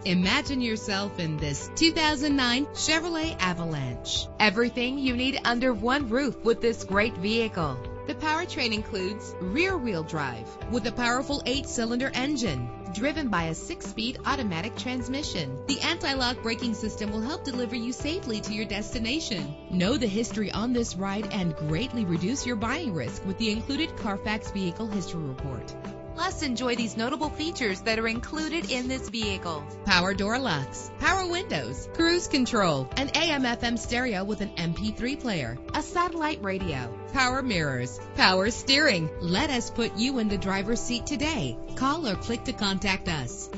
Imagine yourself in this 2009 Chevrolet Avalanche. Everything you need under one roof with this great vehicle. The powertrain includes rear-wheel drive with a powerful 8-cylinder engine driven by a 6-speed automatic transmission. The anti-lock braking system will help deliver you safely to your destination. Know the history on this ride and greatly reduce your buying risk with the included Carfax Vehicle History Report. Plus, enjoy these notable features that are included in this vehicle: power door locks, power windows, cruise control, an AM/FM stereo with an MP3 player, a satellite radio, power mirrors, power steering. Let us put you in the driver's seat today. Call or click to contact us.